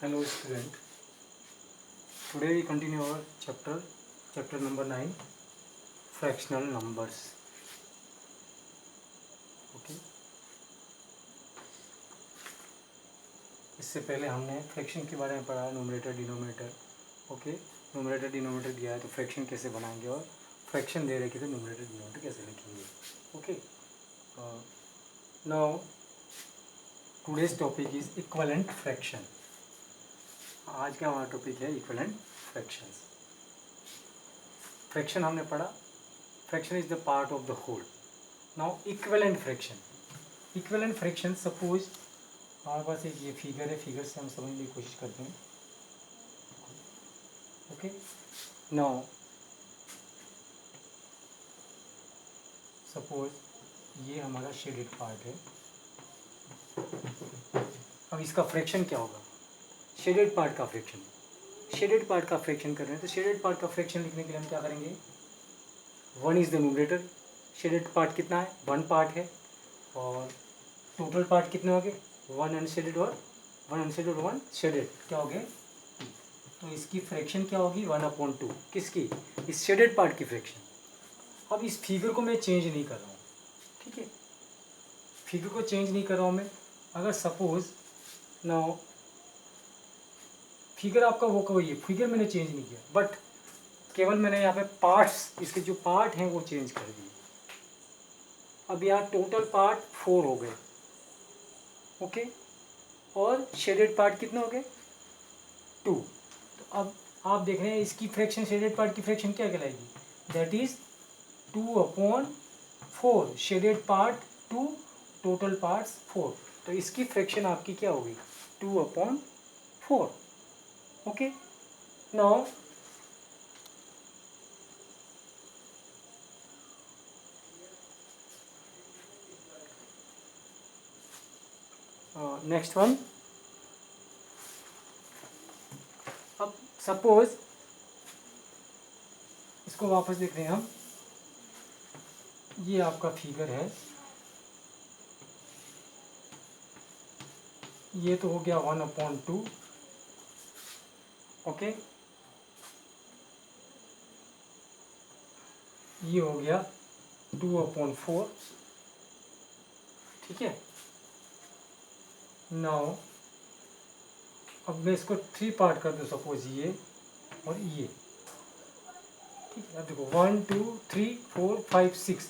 Hello student. Today we continue our chapter number 9, fractional numbers. Okay. इससे पहले हमने fraction के बारे में पढ़ा, numerator denominator. Okay, numerator denominator दिया है तो फ्रैक्शन कैसे बनाएंगे और फ्रैक्शन दे रहे कि तो न्यूमरेटर डिनोमिनेटर कैसे लिखेंगे. Okay, now today's topic is equivalent fraction. आज का हमारा टॉपिक है इक्विवेलेंट फ्रैक्शंस. फ्रैक्शन हमने पढ़ा, fraction is the part of the whole. Now equivalent fraction. Equivalent fraction, suppose हमारे पास एक ये फिगर है, फिगर से हम समझने की कोशिश करते हैं. ओके, नाउ सपोज ये हमारा शेडेड पार्ट है. अब इसका फ्रैक्शन क्या होगा? शेडेड पार्ट का फ्रैक्शन. शेडेड पार्ट का फ्रैक्शन कर रहे हैं तो शेडेड पार्ट का फ्रैक्शन लिखने के लिए हम क्या करेंगे? 1 is the numerator. Shaded part कितना है? 1 पार्ट है. और टोटल पार्ट कितने हो गए? 1 अनशेडेड और 1 अनशेडेड और 1 शेडेड. क्या हो गए? तो इसकी फ्रैक्शन क्या होगी? 1/2. किसकी? इस शेडेड पार्ट की फ्रैक्शन. अब इस फिगर को मैं चेंज नहीं कर रहा हूँ, ठीक है, फिगर को चेंज नहीं कर रहा हूँ मैं. अगर सपोज नाउ फिगर आपका वो वही है, फिगर मैंने चेंज नहीं किया, बट केवल मैंने यहाँ पे पार्ट्स, इसके जो पार्ट हैं वो चेंज कर दिए. अब यहाँ टोटल पार्ट 4 हो गए. ओके, और शेडेड पार्ट कितने हो गए? 2. तो अब आप देख रहे हैं इसकी फ्रैक्शन, शेडेड पार्ट की फ्रैक्शन क्या कहलाएगी? That is 2/4. Shaded part 2, total parts 4. तो इसकी फ्रैक्शन आपकी क्या होगी? 2/4. Okay, now next one. अब सपोज इसको वापस देख रहे हैं हम. ये आपका फिगर है, ये तो हो गया 1/2. ओके, ये हो गया 2/4. ठीक है. नाउ अब मैं इसको 3 पार्ट कर दूं, सपोज ये और ये. ठीक है, अब देखो 1 2 3 4 5 6.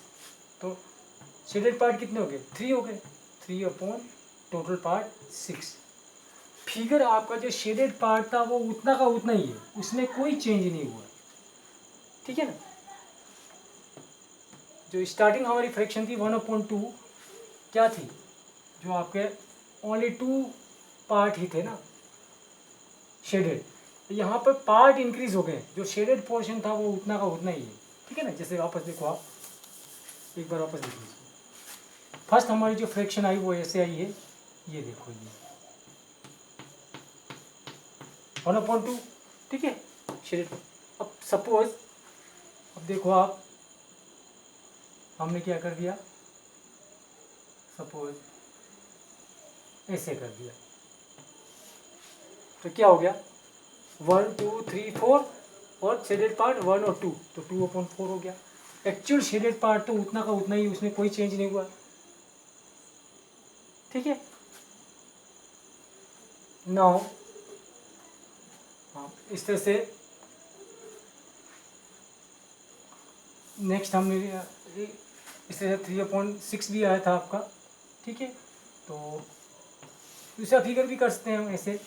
तो शेडेड पार्ट कितने हो गए? 3 हो गए. 3/, टोटल पार्ट 6. फिगर आपका जो शेडेड पार्ट था वो उतना का उतना ही है, उसमें कोई चेंज नहीं हुआ. ठीक है ना. जो स्टार्टिंग हमारी फ्रैक्शन थी 1/2 क्या थी? जो आपके ओनली 2 पार्ट ही थे ना शेडेड. यहाँ पर पार्ट इंक्रीज हो गए, जो शेडेड पोर्शन था वो उतना का उतना ही है. ठीक है ना. जैसे वापस देखो, आप एक बार वापस देखो. फर्स्ट हमारी जो फ्रैक्शन आई वो ऐसे आई है, ये देखो, ये 1/2. ठीक है, शेडेड. अब सपोज, अब देखो आप, हमने क्या कर दिया, सपोज ऐसे कर दिया. तो क्या हो गया? 1 2 3 4 और शेडेड पार्ट 1 और 2, तो 2/4 हो गया. एक्चुअल शेडेड पार्ट तो उतना का उतना ही, उसमें कोई चेंज नहीं हुआ. ठीक है. नाउ इस तरह से नेक्स्ट हमने इस तरह से 3/6 भी आया था आपका. ठीक है, तो दूसरा फिगर भी कर सकते हैं हम ऐसे.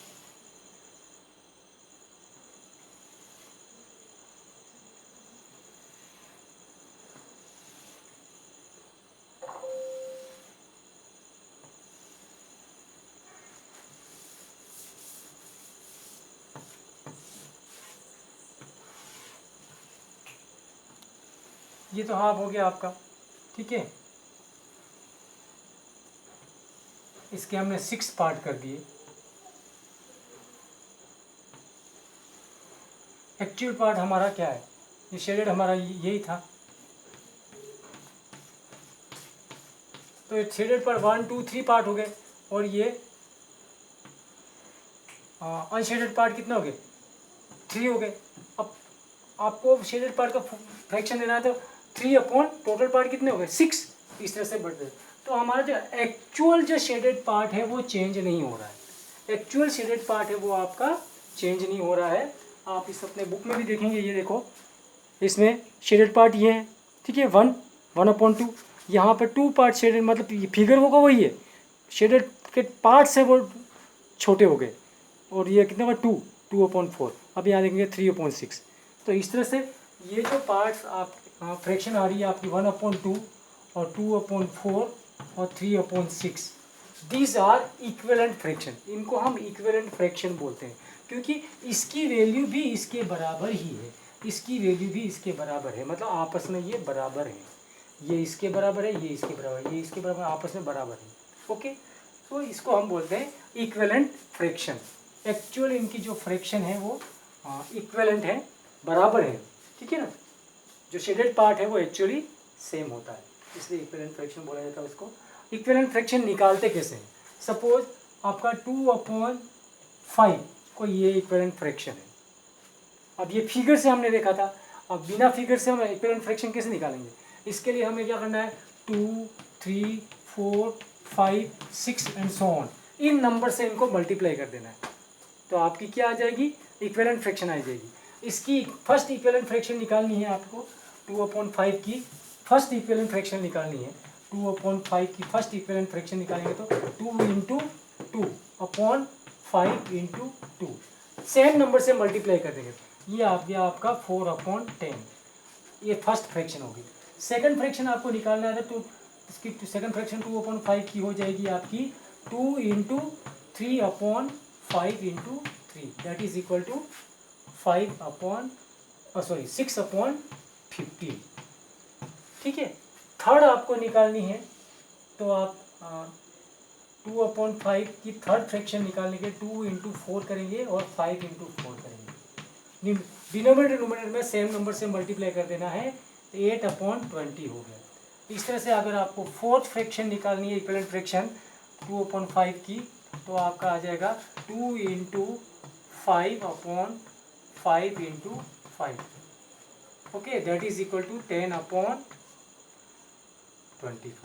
ये तो हाफ हो गया आपका. ठीक है, इसके हमने 6 पार्ट कर दिए. एक्चुअल पार्ट हमारा क्या है? ये शेडेड हमारा यही था. तो शेडेड पार्ट 1 2 3 पार्ट हो गए, और ये अनशेडेड पार्ट कितने हो गए, 3 हो गए। अब आपको शेडेड पार्ट का फ्रैक्शन देना है तो 3 अपॉन टोटल पार्ट कितने हो गए, 6। इस तरह से बढ़ते हैं। तो हमारा जो एक्चुअल जो शेडेड पार्ट है वो चेंज नहीं हो रहा है। एक्चुअल शेडेड पार्ट है वो आपका चेंज नहीं हो रहा है। आप इस अपने बुक में भी देखेंगे, ये देखो इसमें शेडेड पार्ट ये है, ठीक है, 1/2। यहाँ पर 2 पार्ट शेडेड, मतलब ये फिगर होगा वही है, शेडेड के पार्ट्स है वो छोटे हो गए। और ये कितना हुआ, 2/4। अब यहाँ देखेंगे 3/6। तो इस तरह से ये जो पार्ट्स आप फ्रैक्शन आ रही है आपकी 1/2 और 2/4 और 3/6, दीज आर इक्विवेलेंट फ्रैक्शन। इनको हम इक्विवेलेंट फ्रैक्शन बोलते हैं क्योंकि इसकी वैल्यू भी इसके बराबर ही है, इसकी वैल्यू भी इसके बराबर है, मतलब आपस में ये बराबर है। ये इसके बराबर है, ये इसके बराबर है, ये इसके बराबर, आपस में बराबर है। ओके, तो इसको हम बोलते हैं इक्विवेलेंट फ्रैक्शन। एक्चुअल इनकी जो फ्रैक्शन है वो इक्विवेलेंट है, बराबर है, ठीक है ना। जो शेडेड पार्ट है वो एक्चुअली सेम होता है, इसलिए इक्विवेलेंट फ्रैक्शन बोला जाता है उसको। इक्विवेलेंट फ्रैक्शन निकालते कैसे हैं, सपोज आपका 2/5 को ये इक्विवेलेंट फ्रैक्शन है। अब ये फिगर से हमने देखा था, अब बिना फिगर से हम इक्विवेलेंट फ्रैक्शन कैसे निकालेंगे। इसके लिए हमें क्या करना है, 2, 3, 4, 5, 6 and so on, in number से इनको मल्टीप्लाई कर देना है। तो आपकी क्या आ जाएगी, इक्विवेलेंट फ्रैक्शन आ जाएगी। इसकी फर्स्ट इक्विवेलेंट फ्रैक्शन निकालनी है आपको, 2/5 की फर्स्ट इक्विवेलेंट फ्रैक्शन निकालनी है। 2/5 की फर्स्ट इक्विवेलेंट फ्रैक्शन निकालेंगे तो 2 × 2/5 × 2, सेम नंबर से मल्टीप्लाई कर देंगे। ये आ गया आपका 4/10, ये फर्स्ट फ्रैक्शन होगी। सेकंड फ्रैक्शन आपको निकालना है तो इसकी सेकंड फ्रैक्शन 2/5 की हो जाएगी आपकी 2 × 3/5 × 3, दैट इज इक्वल टू 6/15। ठीक है, थर्ड आपको निकालनी है तो आप 2/5 की थर्ड फ्रैक्शन निकालने के 2 × 4 करेंगे और 5 × 4 करेंगे। डिनोमिनेटर न्यूमरेटर में सेम नंबर से मल्टीप्लाई कर देना है, 8/20 हो गया। इस तरह से अगर आपको फोर्थ फ्रैक्शन निकालनी है, इक्विवेलेंट फ्रैक्शन 2/5 की, तो आपका आ जाएगा 2 × 5/5 × 5, okay, that is equal to 10/25।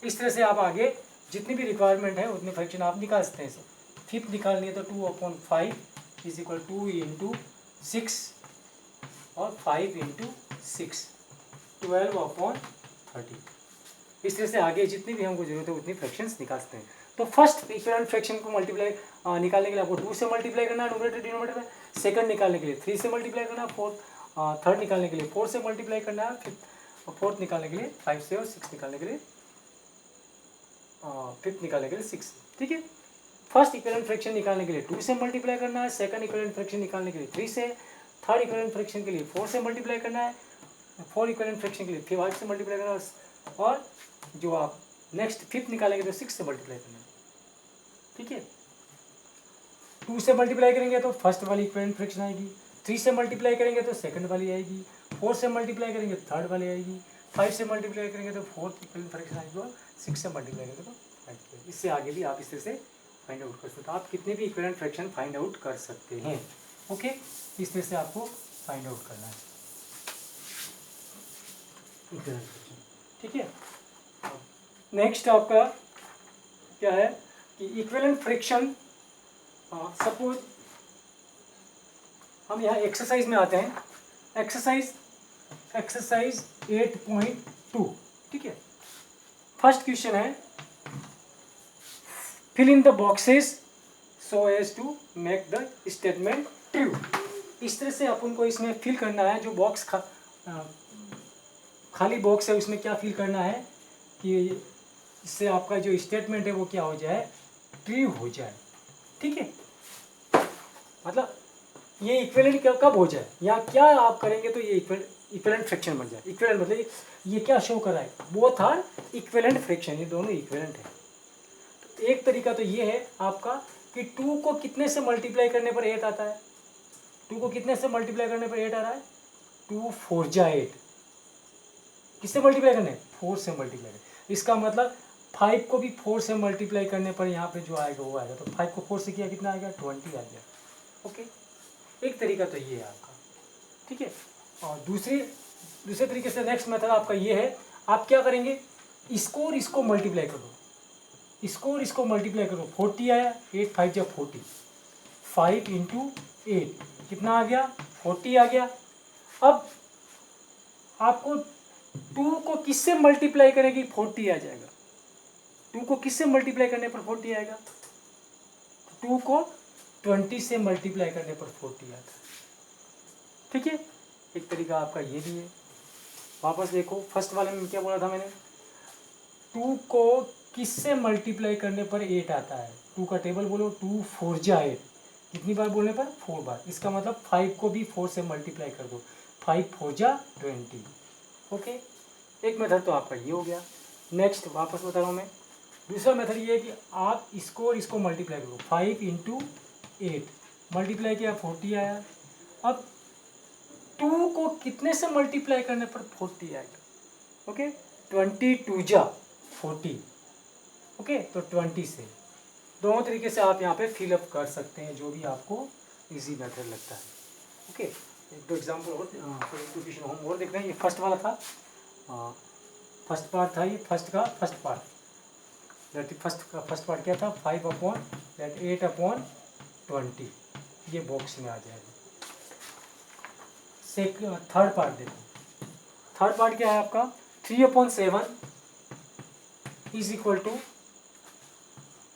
इस तरह से आप आगे जितनी भी रिक्वायरमेंट है उतने फ्रैक्शन आप निकाल सकते हैं। फिफ्थ निकालनी है तो 2/5 इज इक्वल 2 × 6 और 5 × 6, 12/30। इस तरह से आगे जितनी भी हमको जरूरत है उतनी फ्रैक्शंस निकाल सकते हैं। तो फर्स्ट इक्विवेलेंट फ्रैक्शन को मल्टीप्लाई निकालने के लिए आपको 2 से मल्टीप्लाई करना है न्यूमरेटर डिनोमिनेटर में, सेकंड निकालने के लिए 3 से मल्टीप्लाई करना है, थर्ड निकालने के लिए 4 से मल्टीप्लाई करना है, फोर्थ निकालने के लिए 5 से, और सिक्स निकालने के लिए फिफ्थ निकालने के लिए 6। ठीक है, फर्स्ट इक्विवेलेंट फ्रैक्शन निकालने के लिए 2 से मल्टीप्लाई करना है, सेकंड इक्विवेलेंट फ्रैक्शन निकालने के लिए 3 से, थर्ड इक्विवेलेंट फ्रैक्शन के लिए 4 से मल्टीप्लाई करना है, फोर्थ इक्विवेलेंट फ्रैक्शन के लिए 5 से मल्टीप्लाई करना है, और जो आप नेक्स्ट फिफ्थ निकालेंगे तो 6 से मल्टीप्लाई करना है। ठीक है, 2 से मल्टीप्लाई करेंगे तो फर्स्ट वाली इक्विवेलेंट फ्रैक्शन आएगी, 3 से मल्टीप्लाई करेंगे तो सेकंड वाली आएगी, 4 से मल्टीप्लाई करेंगे तो थर्ड वाली आएगी, 5 से मल्टीप्लाई करेंगे तो फोर्थ इक्विवेलेंट फ्रैक्शन आएगी, और 6 से मल्टीप्लाई करेंगे तो 5। इससे आगे भी आप इस तरह से फाइंड आउट कर सकते हो। आप कितने भी इक्विवेलेंट फ्रैक्शन फाइंड आउट कर सकते हैं। ओके, इस तरह से आपको फाइंड आउट करना है इक्विवेलेंट फ्रैक्शन। ठीक है, नेक्स्ट आपका क्या है कि इक्विवेलेंट फ्रैक्शन, सपोज हम यहाँ एक्सरसाइज में आते हैं, एक्सरसाइज 8.2। ठीक है, फर्स्ट क्वेश्चन है fill in the boxes so as to make the statement true. इस तरह से अपन को इसमें फिल करना है, जो बॉक्स खाली बॉक्स है उसमें क्या फिल करना है कि इससे आपका जो स्टेटमेंट है वो क्या हो जाए, ट्रू हो जाए। ठीक है, मतलब ये इक्विवेलेंट कब हो जाए, यहाँ क्या आप करेंगे तो ये इक्विवेलेंट फ्रैक्शन बन जाए। इक्विवेलेंट मतलब ये क्या शो कर रहा है, बोथ आर इक्विवेलेंट फ्रैक्शन, ये दोनों इक्विवेलेंट है। तो एक तरीका तो ये है आपका कि 2 को कितने से मल्टीप्लाई करने पर 8 आता है, 2 को कितने से मल्टीप्लाई करने पर 8 आ रहा है, 2 4 जा 8, किससे मल्टीप्लाई करने, 4 से मल्टीप्लाई करने। इसका मतलब 5 को भी 4 से मल्टीप्लाई करने पर यहाँ पे जो आएगा वो आएगा। तो 5 को 4 से किया कितना आएगा, 20 आ गया। ओके, एक तरीका तो ये है आपका, ठीक है। और दूसरे तरीके से नेक्स्ट मेथड आपका ये है, आप क्या करेंगे, इसको और इसको मल्टीप्लाई कर दो, इसको और इसको मल्टीप्लाई करो। 40 आया, 8 5 जब 40, 5 इंटू 8 कितना आ गया, 40 आ गया। अब आपको 2 को किससे मल्टीप्लाई करेंगे, 40 आ जाएगा। 2 को किससे मल्टीप्लाई करने पर 40 आएगा, 2 को 20 से मल्टीप्लाई करने पर 40 आता है, ठीक है। एक तरीका आपका ये भी है। वापस देखो, फर्स्ट वाले में क्या बोला था मैंने, 2 को किससे मल्टीप्लाई करने पर 8 आता है। 2 का टेबल बोलो, 2 4 जा 8, कितनी बार बोलने पर, 4 बार। इसका मतलब 5 को भी 4 से मल्टीप्लाई कर दो, 5 4 जा 20। ओके, एक मेथड तो आपका ये हो गया। नेक्स्ट वापस बता रहा हूँ मैं, दूसरा मेथड ये है कि आप इसको और इसको मल्टीप्लाई करो। 5 इंटू 8 मल्टीप्लाई किया, 40 आया। अब 2 को कितने से मल्टीप्लाई करने पर 40 आएगा, ओके, 22 जा 40, ओके, तो 20 से। दोनों तरीके से आप यहाँ पे फिलअप कर सकते हैं, जो भी आपको इजी मेथड लगता है। ओके, एक दो एग्जाम्पल और, क्वेश्चन हम और देख रहे हैं। ये फर्स्ट वाला था, फर्स्ट पार्ट था ये, फर्स्ट पार्ट, फर्स्ट पार्ट क्या था, 8/20, ये बॉक्स में आ जाएगा। थर्ड पार्ट देखो, थर्ड पार्ट क्या है आपका, 3/7 इज इक्वल टू,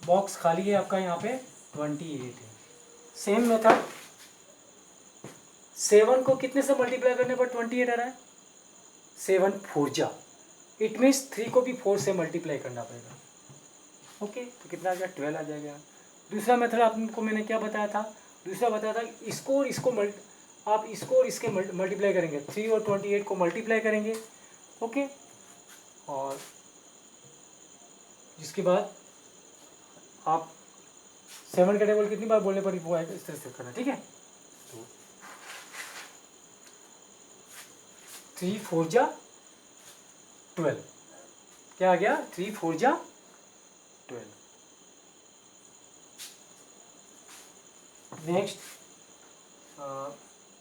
बॉक्स खाली है आपका, यहाँ पे 28 है। सेम मेथड, 7 को कितने से मल्टीप्लाई करने पर 28 आ रहा है, 7 4 जा, इट मीन्स 3 को भी 4 से मल्टीप्लाई करना पड़ेगा। ओके, तो कितना आ गया, 12 आ जाएगा। दूसरा मेथड आपको मैंने क्या बताया था, दूसरा बताया था इसको और इसको आप इसको और इसके मल्टीप्लाई करेंगे, 3 और 28 को मल्टीप्लाई करेंगे। ओके, और जिसके बाद आप 7 का टेबल कितनी बार बोलने पर वो आएगा, इस तरह से करना, ठीक है। तो 3 4 जा 12, क्या आ गया, 3 4 जा 12। नेक्स्ट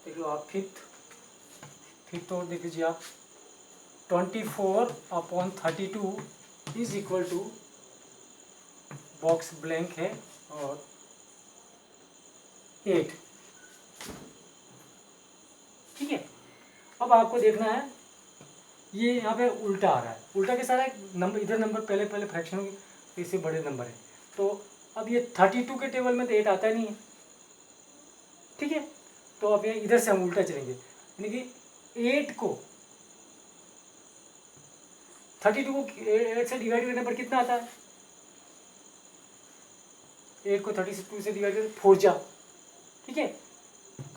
देख लो आप, फिफ्थ और देख लीजिए आप, 24/32 is equal to, box blank है, और 8, ठीक है। अब आपको देखना है, ये यहाँ पे उल्टा आ रहा है, उल्टा कैसा आ रहा है, नंबर इधर नंबर पहले फ्रैक्शन के इससे बड़े नंबर है। तो अब ये 32 के टेबल में तो 8 आता नहीं है, ठीक है। तो अब ये इधर से हम उल्टा चलेंगे, यानी कि 8 को 32 को 8 से डिवाइड करने पर कितना आता है, 8 को 32 से डिवाइड करें, 4 जा, ठीक है।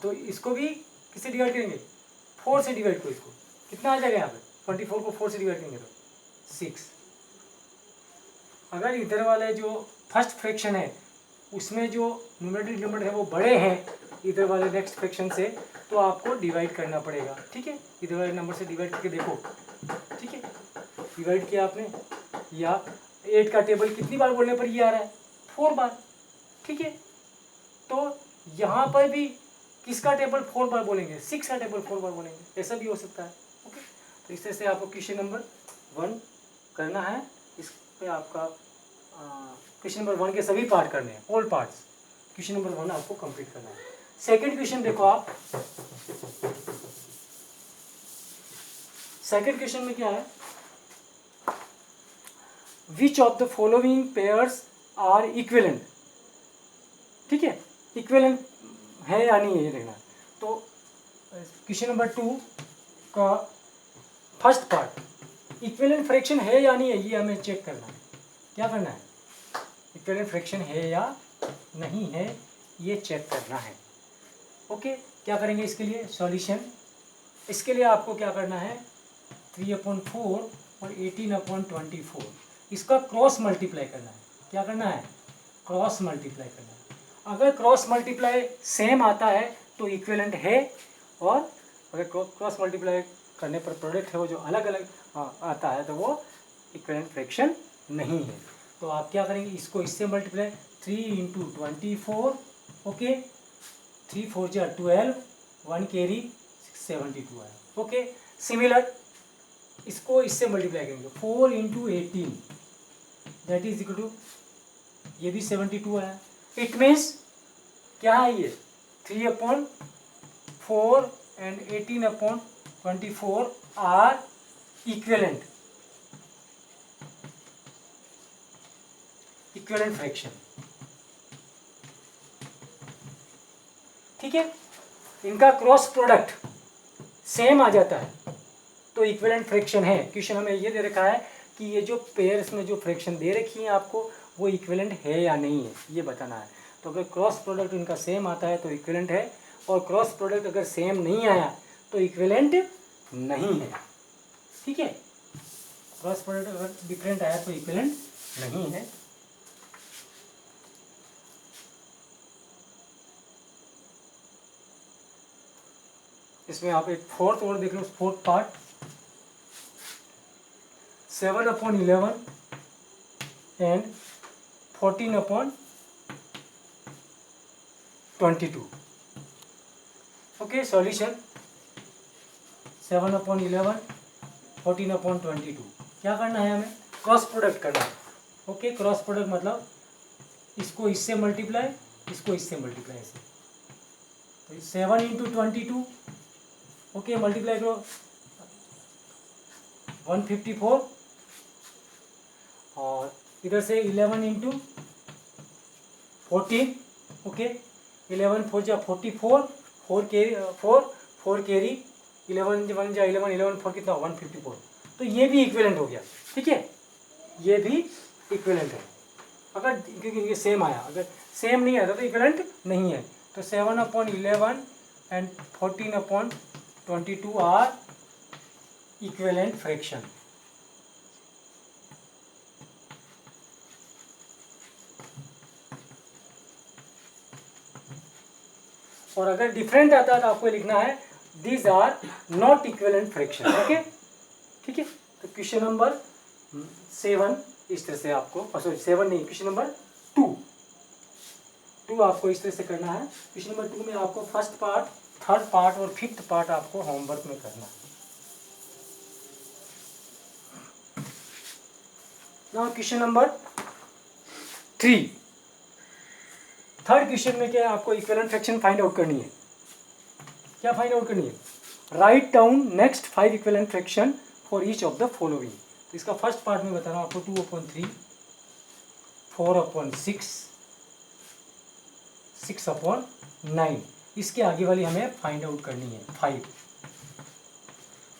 तो इसको भी किससे डिवाइड करेंगे, 4 से डिवाइड करो, इसको कितना आ जाएगा यहाँ पे, 24 को 4 से डिवाइड करेंगे तो 6। अगर इधर वाले जो फर्स्ट फ्रैक्शन है उसमें जो न्यूमरेटर डिनोमिनेटर है वो बड़े हैं इधर वाले नेक्स्ट फ्रैक्शन से, तो आपको डिवाइड करना पड़ेगा, ठीक है। इधर वाले नंबर से डिवाइड करके देखो, ठीक है। डिवाइड किया आपने, या 8 का टेबल कितनी बार बोलने पर ये आ रहा है, 4 बार, ठीक है। तो यहाँ पर भी किसका टेबल 4 बार बोलेंगे, 6 का टेबल 4 बार बोलेंगे, ऐसा भी हो सकता है। ओके, तो इस तरह से आपको क्वेश्चन नंबर 1 करना है। इस पे आपका क्वेश्चन नंबर 1 के सभी पार्ट करने हैं, ऑल पार्ट्स। क्वेश्चन नंबर 1 आपको कंप्लीट करना है। सेकंड क्वेश्चन देखो आप, सेकंड क्वेश्चन में क्या है, which of the following pairs are equivalent, ठीक है। इक्विवेलेंट है या नहीं है ये देखना। तो क्वेश्चन नंबर 2 का फर्स्ट पार्ट, इक्विवेलेंट फ्रैक्शन है या नहीं है ये हमें चेक करना है। क्या करना है, इक्विवेलेंट फ्रैक्शन है या नहीं है ये चेक करना है। ओके, क्या करेंगे इसके लिए, सॉल्यूशन। इसके लिए आपको क्या करना है, 3/4 और 18/24, इसका क्रॉस मल्टीप्लाई करना है। क्या करना है, क्रॉस मल्टीप्लाई करना है। अगर क्रॉस मल्टीप्लाई सेम आता है तो इक्विवेलेंट है, और अगर क्रॉस मल्टीप्लाई करने पर प्रोडक्ट है वो जो अलग अलग आता है तो वो इक्विवेलेंट फ्रैक्शन नहीं है। तो आप क्या करेंगे, इसको इससे मल्टीप्लाई, 3 × 24, ओके, 3 4 जा 12, 1 कैरी 72 आया, ओके। सिमिलर इसको इससे मल्टीप्लाई करेंगे, 4 × 18 दैट इज इक्वल टू, ये भी 72 आया। इट मीन्स क्या है ये, 3/4 एंड 18/24 आर इक्विवेलेंट फ्रैक्शन, ठीक है। इनका क्रॉस प्रोडक्ट सेम आ जाता है तो इक्विवेलेंट फ्रैक्शन है। क्वेश्चन हमें ये दे रखा है कि ये जो पेयर्स में जो फ्रैक्शन दे रखी है आपको, वो इक्विवेलेंट है या नहीं है, ये बताना है। तो अगर क्रॉस प्रोडक्ट इनका सेम आता है तो इक्विवेलेंट है, और क्रॉस प्रोडक्ट अगर सेम नहीं आया तो इक्विवेलेंट नहीं है, ठीक है। क्रॉस प्रोडक्ट अगर डिफरेंट आया तो इक्विवेलेंट नहीं है। इसमें आप एक फोर्थ और देख लो, fourth part, 7/11 and 14/22, okay. Solution 7/11, 14/22, क्या करना है हमें, क्रॉस प्रोडक्ट करना है, ओके। क्रॉस प्रोडक्ट मतलब इसको इससे मल्टीप्लाई, इसको इससे मल्टीप्लाई, ऐसे। तो 7 × 22, ओके, मल्टीप्लाई करो 154, और इधर से 11 × 14, ओके, 11 4 जा 44, 4 कैरी 4 कैरी 11 1 जा 11, 11 4 कितना 154। तो ये भी इक्विवेलेंट हो गया, ठीक है, ये भी इक्विवेलेंट है अगर, क्योंकि ये सेम आया। अगर सेम नहीं आता तो इक्विवेलेंट नहीं है। तो 7/11 एंड 14/22 आर इक्विवेलेंट फ्रैक्शन। और अगर डिफरेंट आता है तो आपको लिखना है these are not equivalent fraction, okay, ठीक है। तो क्वेश्चन नंबर 7 इस तरह से आपको, सॉरी 7 नहीं, क्वेश्चन नंबर 2 आपको इस तरह से करना है। क्वेश्चन नंबर 2 में आपको फर्स्ट पार्ट, थर्ड पार्ट और फिफ्थ पार्ट आपको होमवर्क में करना है। Now question number 3, third question में क्या है, आपको इक्विवेलेंट फ्रैक्शन फाइंड आउट करनी है। क्या फाइंड आउट करनी है, write down next 5 equivalent fraction for each of the following. तो इसका फर्स्ट पार्ट में बता रहा हूँ आपको, 2/3, 4/6, 6/9। इसके आगे वाली हमें फाइंड आउट करनी है, 5,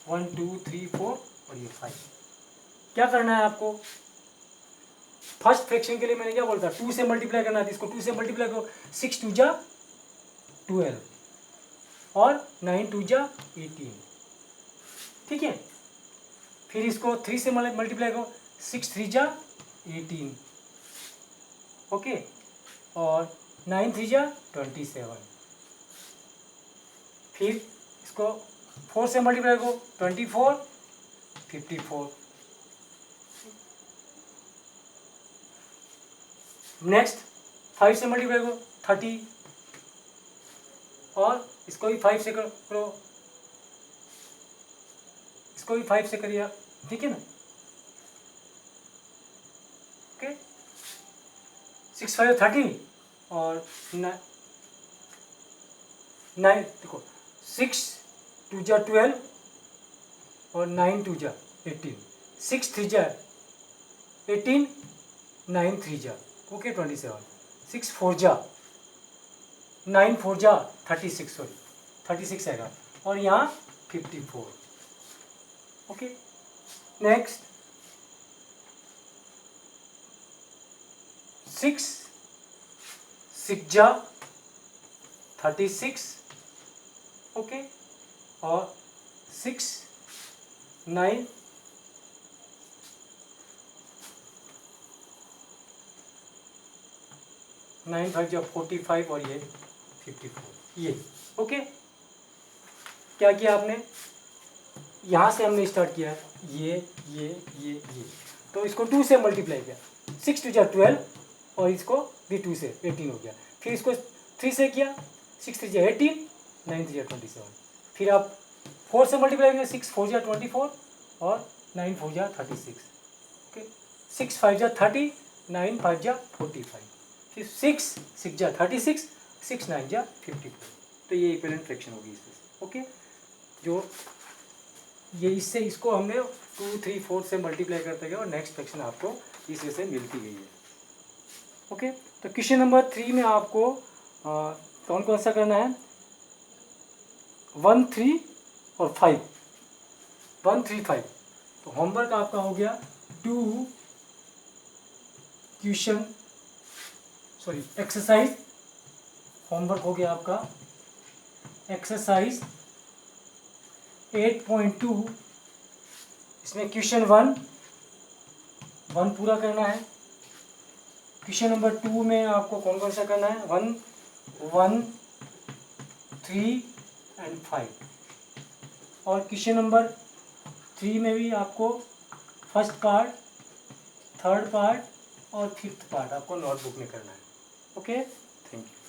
1 2 3 4 और ये 5। क्या करना है आपको, फर्स्ट फ्रैक्शन के लिए मैंने क्या बोलता, 2 से मल्टीप्लाई करना है, इसको 2 से मल्टीप्लाई करो, 6 2 जा 12 और 9 2 जा 18, ठीक है। फिर इसको 3 से मल्टीप्लाई करो, 6 3 जा 18, ओके, और 9 3 जा 27। फिर इसको 4 से मल्टीप्लाई करो, 24 54। नेक्स्ट 5 से मल्टीप्लाई करो, 30, और इसको भी 5 से करो, इसको भी 5 से करिए आप, ठीक है ना, ओके। 6 5 30 और 9 देखो, 6 2 जा 12 और 9 2 जा 18, 6 3 जा 18, 9 3 जा, ओके 27, 6 4 जा 9 4 जा 36, सॉरी 36 आएगा, और यहाँ 54, ओके। नेक्स्ट 6 6 जा 36, ओके, और 6 9 9 5 जा 45 और ये 54, ये ओके। क्या किया आपने, यहाँ से हमने स्टार्ट किया, ये तो इसको 2 से मल्टीप्लाई किया, 6 टू जा 12 और इसको भी 2 से 18 हो गया। फिर इसको 3 से किया, 6 3 जा 18, 9 3 जा 27। फिर आप 4 से मल्टीप्लाई करेंगे, 6 4 जा 24 और 9 4 जा 36। ओके, 6 5 जा 30, 9 5 जा 45, फिर 6 6 जा 36, 6 9 जा 54। तो ये इक्विवेलेंट फ्रैक्शन होगी इसमें। ओके, जो ये इससे इसको हमने 2 3 4 से मल्टीप्लाई करते गए और नेक्स्ट फ्रैक्शन आपको इसी से मिलती गई है। ओके, तो क्वेश्चन नंबर 3 में आपको कौन कौन सा करना है, 1 3 और 5, 1 3 5। तो होमवर्क आपका हो गया 2 क्वेश्चन सॉरी एक्सरसाइज, होमवर्क हो गया आपका एक्सरसाइज 8.2। इसमें क्वेश्चन 1 पूरा करना है। क्वेश्चन नंबर 2 में आपको कौन कौन सा करना है, 1 1 3 एंड 5। और क्वेश्चन नंबर 3 में भी आपको फर्स्ट पार्ट, थर्ड पार्ट और फिफ्थ पार्ट आपको नोटबुक में करना है। Okay, thank you.